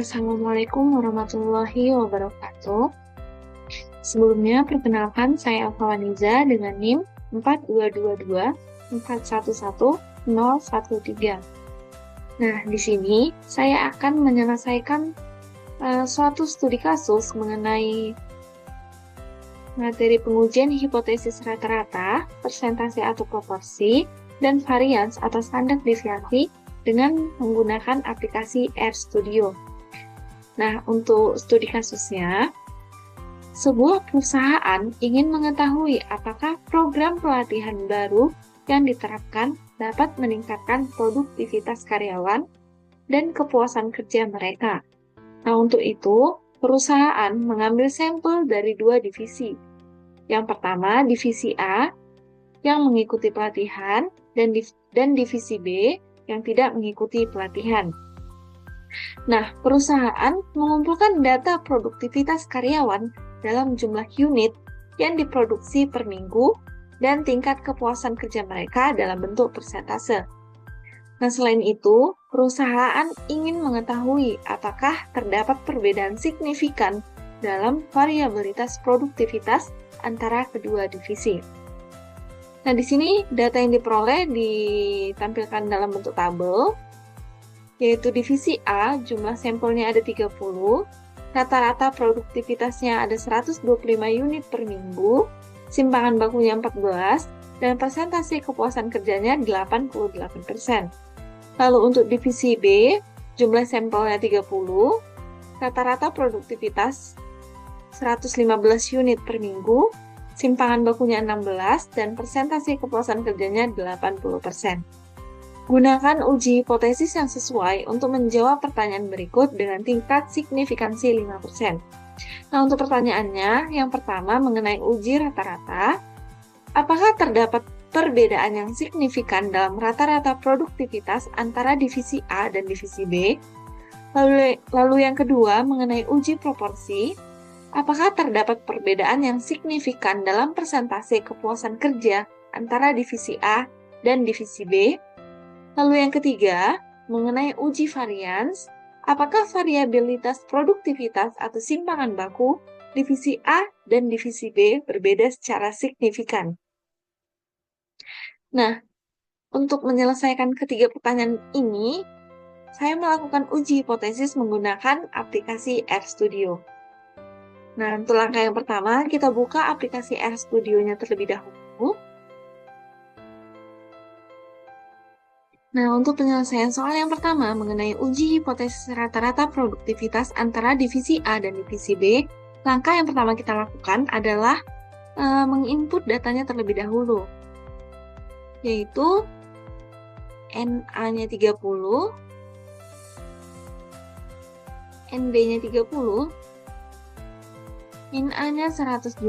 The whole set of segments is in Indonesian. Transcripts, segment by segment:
Assalamualaikum warahmatullahi wabarakatuh. Sebelumnya, perkenalkan saya Alfawaniza dengan NIM 42224111013. Nah, di sini saya akan menyelesaikan suatu studi kasus mengenai materi pengujian hipotesis rata-rata, persentase atau proporsi, dan varians atau standar deviasi dengan menggunakan aplikasi RStudio. Nah, untuk studi kasusnya, sebuah perusahaan ingin mengetahui apakah program pelatihan baru yang diterapkan dapat meningkatkan produktivitas karyawan dan kepuasan kerja mereka. Nah, untuk itu, perusahaan mengambil sampel dari dua divisi. Yang pertama, divisi A yang mengikuti pelatihan dan divisi B yang tidak mengikuti pelatihan. Nah, perusahaan mengumpulkan data produktivitas karyawan dalam jumlah unit yang diproduksi per minggu dan tingkat kepuasan kerja mereka dalam bentuk persentase. Nah, selain itu, perusahaan ingin mengetahui apakah terdapat perbedaan signifikan dalam variabilitas produktivitas antara kedua divisi. Nah, di sini data yang diperoleh ditampilkan dalam bentuk tabel, yaitu divisi A, jumlah sampelnya ada 30, rata-rata produktivitasnya ada 125 unit per minggu, simpangan bakunya 14, dan persentase kepuasan kerjanya 88%. Lalu untuk divisi B, jumlah sampelnya 30, rata-rata produktivitas 115 unit per minggu, simpangan bakunya 16, dan persentase kepuasan kerjanya 80%. Gunakan uji hipotesis yang sesuai untuk menjawab pertanyaan berikut dengan tingkat signifikansi 5%. Nah, untuk pertanyaannya, yang pertama mengenai uji rata-rata, apakah terdapat perbedaan yang signifikan dalam rata-rata produktivitas antara divisi A dan divisi B? Lalu yang kedua mengenai uji proporsi, apakah terdapat perbedaan yang signifikan dalam persentase kepuasan kerja antara divisi A dan divisi B? Lalu yang ketiga, mengenai uji varians, apakah variabilitas produktivitas atau simpangan baku divisi A dan divisi B berbeda secara signifikan? Nah, untuk menyelesaikan ketiga pertanyaan ini, saya melakukan uji hipotesis menggunakan aplikasi RStudio. Nah, untuk langkah yang pertama, kita buka aplikasi RStudio-nya terlebih dahulu. Nah, untuk penyelesaian soal yang pertama mengenai uji hipotesis rata-rata produktivitas antara divisi A dan divisi B, langkah yang pertama kita lakukan adalah menginput datanya terlebih dahulu, yaitu NA-nya 30, NB-nya 30, min A-nya 125,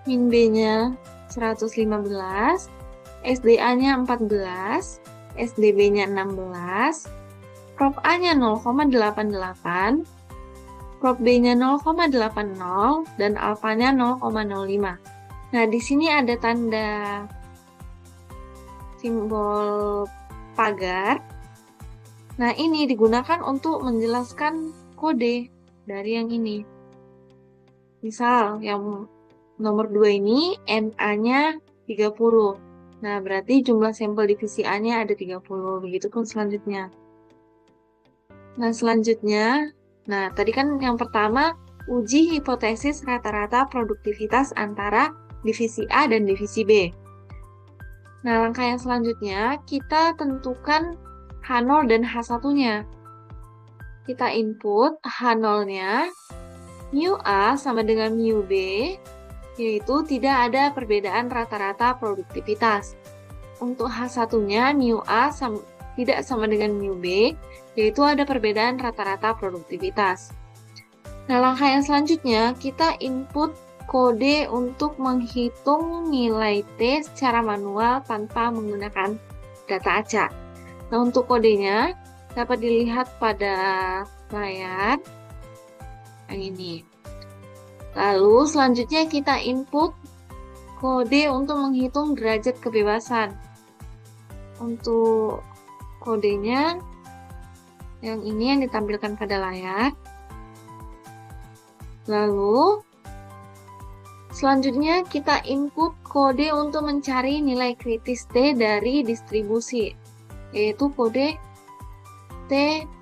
min B-nya 115, SDA-nya 14, SDB-nya 16, Prop A-nya 0,88, Prop B-nya 0,80, dan alfanya 0,05. Nah, di sini ada tanda simbol pagar. Nah, ini digunakan untuk menjelaskan kode dari yang ini. Misal, yang nomor 2 ini NA-nya 30. Nah, berarti jumlah sampel divisi A-nya ada 30. Begitupun selanjutnya. Nah, selanjutnya, tadi kan yang pertama, uji hipotesis rata-rata produktivitas antara divisi A dan divisi B. Nah, langkah yang selanjutnya, kita tentukan H0 dan H1-nya. Kita input H0-nya, mu A sama dengan mu B, yaitu tidak ada perbedaan rata-rata produktivitas. Untuk H1-nya, mu A tidak sama dengan mu B, yaitu ada perbedaan rata-rata produktivitas. Nah, langkah yang selanjutnya, kita input kode untuk menghitung nilai T secara manual tanpa menggunakan data acak. Nah, untuk kodenya dapat dilihat pada layar yang ini. Lalu selanjutnya kita input kode untuk menghitung derajat kebebasan. Untuk kodenya Yang ini yang ditampilkan pada layar. Lalu, selanjutnya kita input kode untuk mencari nilai kritis T dari distribusi, yaitu kode T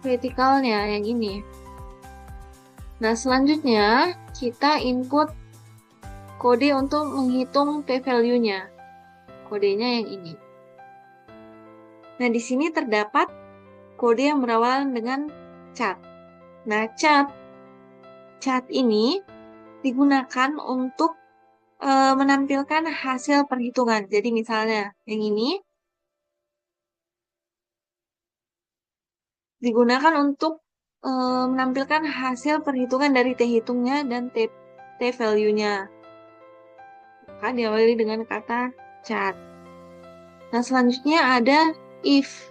kritikalnya yang ini. Nah, selanjutnya kita input kode untuk menghitung p-value-nya. Kodenya yang ini. Nah, di sini terdapat kode yang berawalan dengan cat. Nah, cat ini digunakan untuk menampilkan hasil perhitungan. Jadi misalnya yang ini digunakan untuk menampilkan hasil perhitungan dari T hitungnya dan T value-nya. Maka diawali dengan kata cat. Nah, selanjutnya ada if.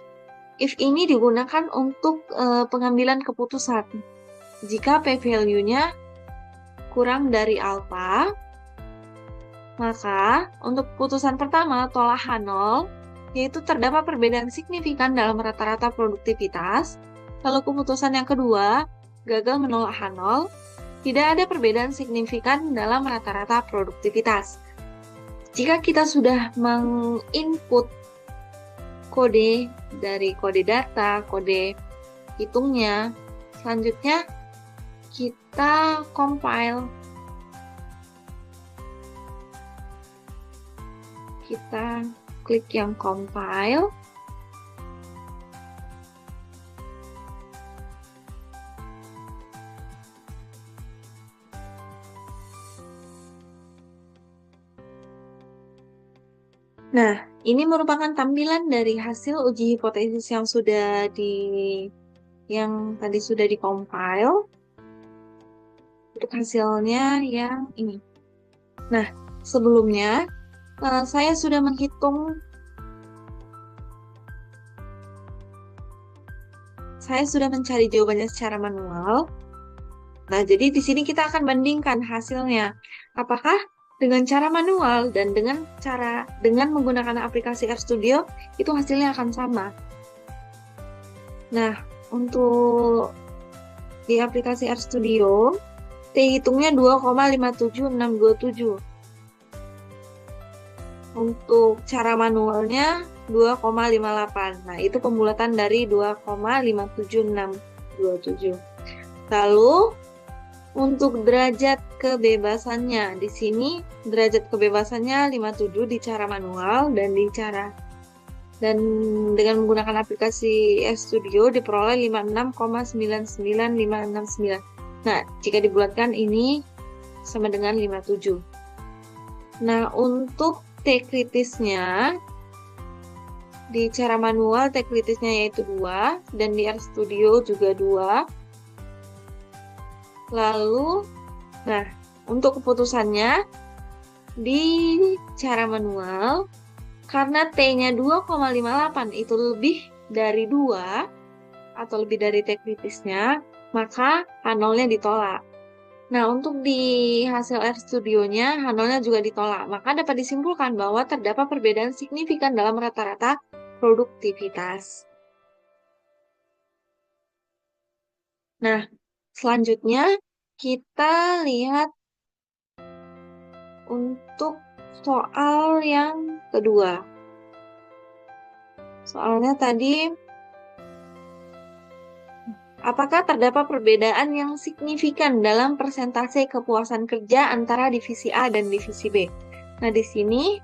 If ini digunakan untuk pengambilan keputusan. Jika P value-nya kurang dari alfa, maka untuk keputusan pertama tolak H0, yaitu terdapat perbedaan signifikan dalam rata-rata produktivitas. Lalu keputusan yang kedua, gagal menolak H0, tidak ada perbedaan signifikan dalam rata-rata produktivitas. Jika kita sudah menginput kode dari kode data, kode hitungnya, selanjutnya kita compile. Kita klik yang compile. Nah, ini merupakan tampilan dari hasil uji hipotesis yang tadi sudah di-compile. Untuk hasilnya yang ini. Nah, sebelumnya saya sudah menghitung, saya sudah mencari jawabannya secara manual. Nah, jadi di sini kita akan bandingkan hasilnya. Apakah dengan cara manual dan dengan menggunakan aplikasi RStudio itu hasilnya akan sama. Nah, untuk di aplikasi RStudio T hitungnya 2,57627. Untuk cara manualnya 2,58. Nah, itu pembulatan dari 2,57627. Lalu untuk derajat kebebasannya, di sini derajat kebebasannya 57 di cara manual dan dengan menggunakan aplikasi RStudio diperoleh 56,99569. Nah, jika dibulatkan ini sama dengan 57. Nah, untuk T kritisnya di cara manual T kritisnya yaitu 2 dan di RStudio juga 2. Lalu, nah, untuk keputusannya di cara manual, karena T-nya 2,58 itu lebih dari 2 atau lebih dari T kritisnya, maka H0-nya ditolak. Nah, untuk di hasil RStudio-nya, H0-nya juga ditolak. Maka dapat disimpulkan bahwa terdapat perbedaan signifikan dalam rata-rata produktivitas. Nah, selanjutnya kita lihat untuk soal yang kedua. Soalnya tadi, apakah terdapat perbedaan yang signifikan dalam persentase kepuasan kerja antara divisi A dan divisi B? Nah, di sini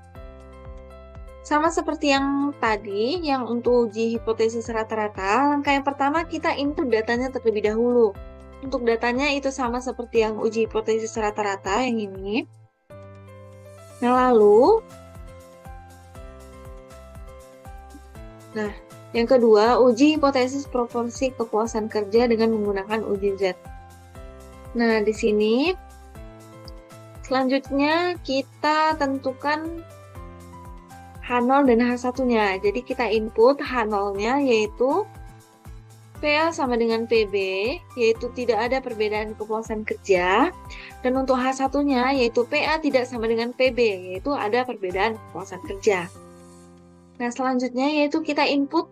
sama seperti yang tadi, yang untuk uji hipotesis rata-rata, langkah yang pertama kita input datanya terlebih dahulu. Untuk datanya itu sama seperti yang uji hipotesis rata-rata yang ini. Nah, yang kedua, uji hipotesis proporsi kepuasan kerja dengan menggunakan uji Z. Nah, di sini selanjutnya kita tentukan H0 dan H1-nya. Jadi kita input H0-nya yaitu PA sama dengan PB, yaitu tidak ada perbedaan kepuasan kerja. Dan untuk H1-nya yaitu PA tidak sama dengan PB, yaitu ada perbedaan kepuasan kerja. Nah, selanjutnya yaitu kita input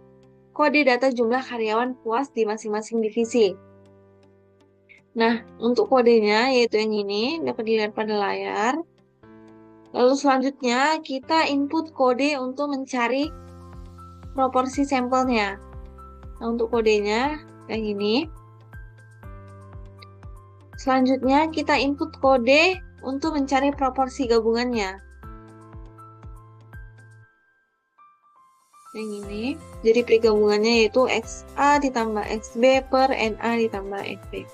kode data jumlah karyawan puas di masing-masing divisi. Nah, untuk kodenya yaitu yang ini, dapat dilihat pada layar. Lalu selanjutnya kita input kode untuk mencari proporsi sampelnya. Nah, untuk kodenya yang ini. Selanjutnya kita input kode untuk mencari proporsi gabungannya. Yang ini. Jadi pergabungannya yaitu XA ditambah XB per NA ditambah XB.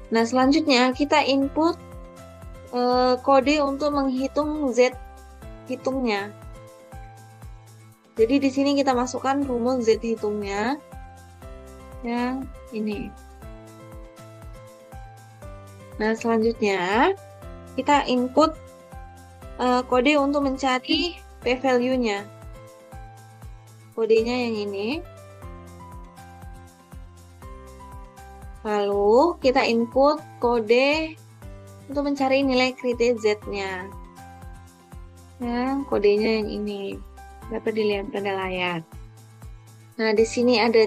Nah, selanjutnya kita input kode untuk menghitung Z hitungnya. Jadi di sini kita masukkan rumus Z hitungnya yang ini. Nah, selanjutnya kita input kode untuk mencari p-value-nya. Kodenya yang ini. Lalu kita input kode untuk mencari nilai kritis Z-nya. Nah, kodenya yang ini. Dapat dilihat pada layar. Nah, di sini ada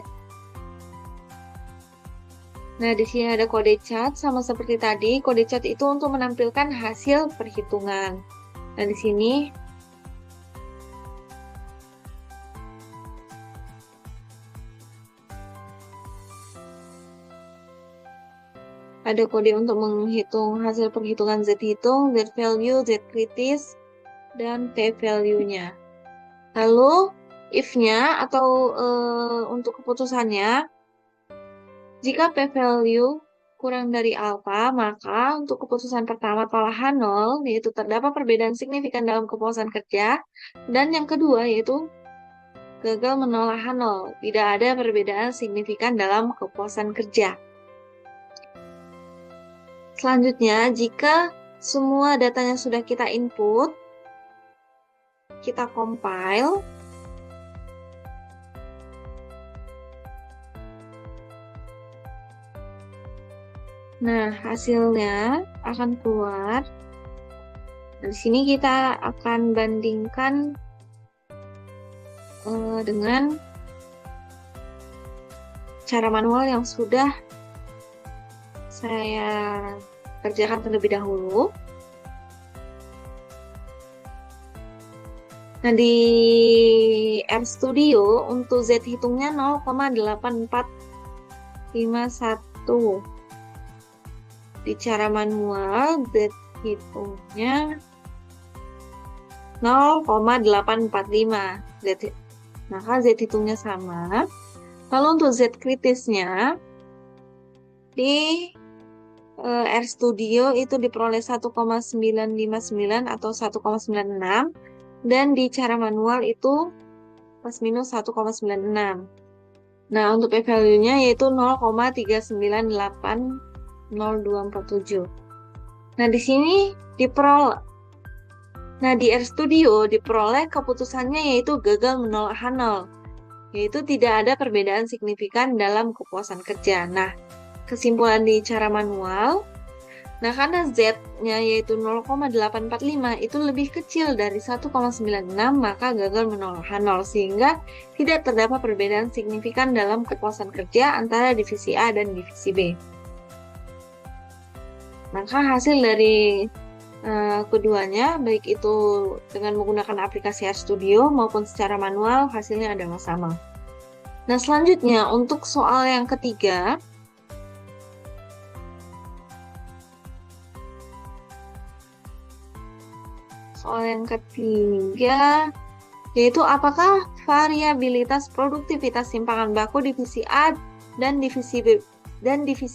kode cat sama seperti tadi. Kode cat itu untuk menampilkan hasil perhitungan. Nah, di sini ada kode untuk menghitung hasil perhitungan Z hitung, Z value, Z kritis, dan P value-nya. Lalu if-nya atau untuk keputusannya, jika P value kurang dari alfa, maka untuk keputusan pertama tolak 0, yaitu terdapat perbedaan signifikan dalam kepuasan kerja, dan yang kedua yaitu gagal menolak 0, tidak ada perbedaan signifikan dalam kepuasan kerja. Selanjutnya, jika semua datanya sudah kita input, kita compile. Nah, hasilnya akan keluar. Di sini kita akan bandingkan dengan cara manual yang sudah saya kerjakan terlebih dahulu. Nah, di RStudio untuk Z hitungnya 0,8451. Di cara manual Z hitungnya 0,845. Maka Z hitungnya sama. Lalu untuk Z kritisnya di RStudio itu diperoleh 1,959 atau 1,96, dan di cara manual itu plus minus 1,96. Nah, untuk p-value-nya yaitu 0,3980247. Nah, di sini diperoleh. Nah, di RStudio diperoleh keputusannya yaitu gagal menolak 0, yaitu tidak ada perbedaan signifikan dalam kepuasan kerja. Nah, kesimpulan di cara manual, nah karena Z-nya yaitu 0,845 itu lebih kecil dari 1,96, maka gagal menolak 0, sehingga tidak terdapat perbedaan signifikan dalam kepuasan kerja antara divisi A dan divisi B. Maka hasil dari keduanya, baik itu dengan menggunakan aplikasi RStudio maupun secara manual, hasilnya adalah sama. Nah, selanjutnya untuk soal yang ketiga, yaitu apakah variabilitas produktivitas simpangan baku divisi A dan divisi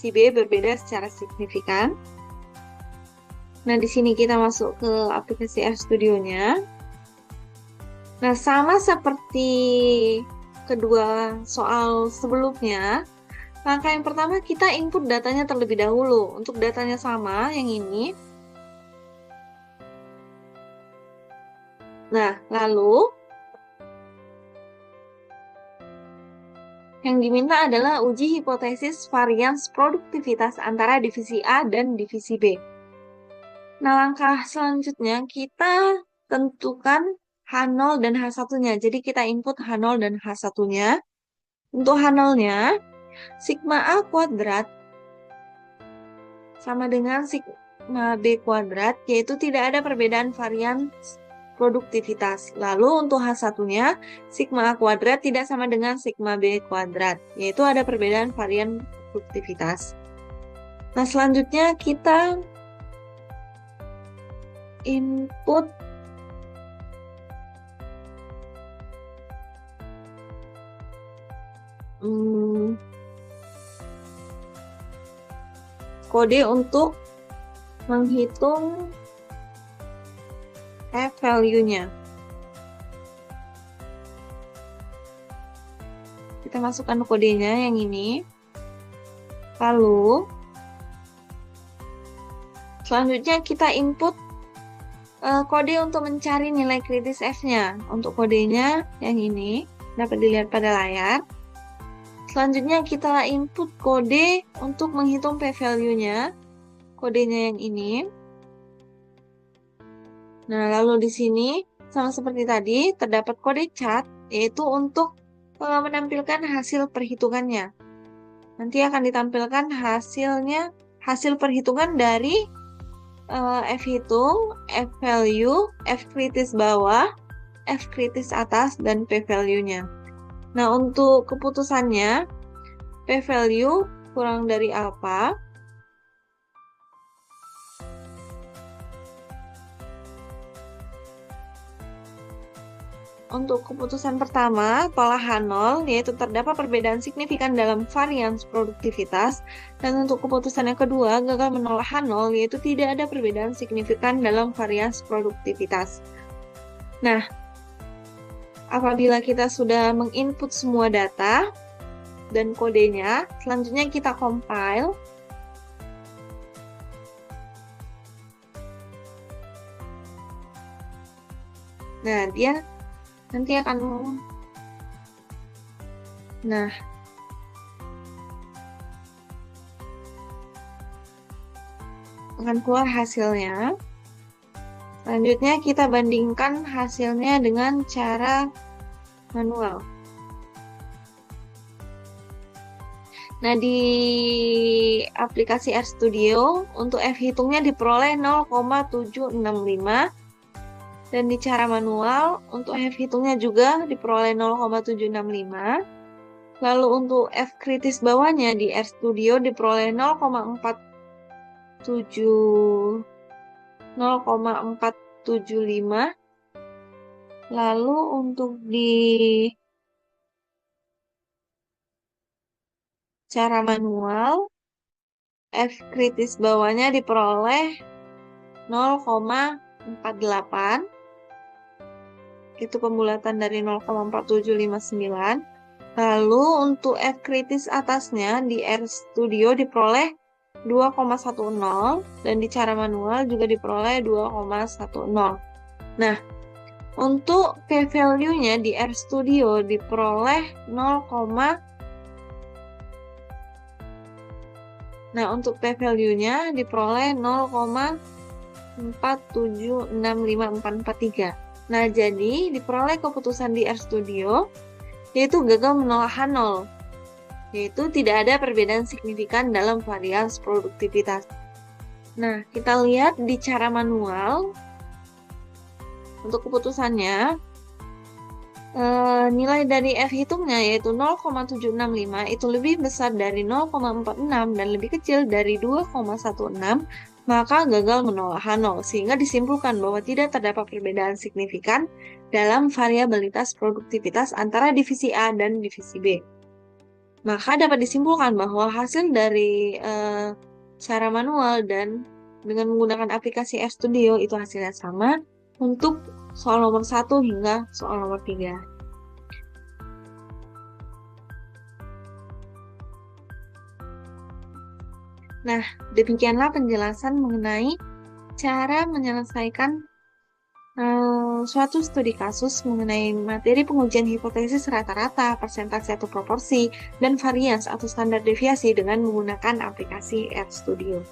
B berbeda secara signifikan. Nah, di sini kita masuk ke aplikasi RStudio-nya. Nah, sama seperti kedua soal sebelumnya, langkah yang pertama kita input datanya terlebih dahulu. Untuk datanya sama, yang ini. Nah, lalu yang diminta adalah uji hipotesis varians produktivitas antara divisi A dan divisi B. Nah, langkah selanjutnya kita tentukan H0 dan H1-nya. Jadi kita input H0 dan H1-nya. Untuk H0-nya, sigma A kuadrat sama dengan sigma B kuadrat, yaitu tidak ada perbedaan varian produktivitas. Lalu untuk H1-nya, sigma A kuadrat tidak sama dengan sigma B kuadrat, yaitu ada perbedaan varian produktivitas. Nah, selanjutnya kita input kode untuk menghitung F-value-nya. Kita masukkan kodenya yang ini. Lalu, selanjutnya kita input kode untuk mencari nilai kritis F-nya. Untuk kodenya yang ini, dapat dilihat pada layar. Selanjutnya kita input kode untuk menghitung p-value-nya. Kodenya yang ini. Nah, lalu di sini sama seperti tadi terdapat kode cat, yaitu untuk menampilkan hasil perhitungannya. Nanti akan ditampilkan hasil perhitungan dari F hitung, F value, F kritis bawah, F kritis atas, dan P value-nya. Nah, untuk keputusannya, P value kurang dari alpha. Untuk keputusan pertama, tolak H0, yaitu terdapat perbedaan signifikan dalam varians produktivitas. Dan untuk keputusan yang kedua, gagal menolak H0, yaitu tidak ada perbedaan signifikan dalam varians produktivitas. Nah, apabila kita sudah menginput semua data dan kodenya, selanjutnya kita compile. Nah, dia nanti akan keluar hasilnya. Selanjutnya kita bandingkan hasilnya dengan cara manual. Nah, di aplikasi RStudio untuk F hitungnya diperoleh 0,765. Dan di cara manual, untuk F hitungnya juga diperoleh 0,765. Lalu untuk F kritis bawahnya di RStudio diperoleh 0,475. Lalu untuk di cara manual, F kritis bawahnya diperoleh 0,48. Itu pembulatan dari 0,4759. Lalu untuk F kritis atasnya di RStudio diperoleh 2,10 dan di cara manual juga diperoleh 2,10. Nah, untuk p-value-nya di RStudio diperoleh 0, nah untuk p-value-nya diperoleh 0,4765443. Nah, jadi diperoleh keputusan di RStudio yaitu gagal menolak H0, yaitu tidak ada perbedaan signifikan dalam varians produktivitas. Nah, kita lihat di cara manual untuk keputusannya, nilai dari F hitungnya yaitu 0,765 itu lebih besar dari 0,46 dan lebih kecil dari 2,16, maka gagal menolak H0, sehingga disimpulkan bahwa tidak terdapat perbedaan signifikan dalam variabilitas produktivitas antara divisi A dan divisi B. Maka dapat disimpulkan bahwa hasil dari cara manual dan dengan menggunakan aplikasi RStudio itu hasilnya sama untuk soal nomor 1 hingga soal nomor 3. Nah, demikianlah penjelasan mengenai cara menyelesaikan suatu studi kasus mengenai materi pengujian hipotesis rata-rata, persentase atau proporsi, dan varians atau standar deviasi dengan menggunakan aplikasi RStudio.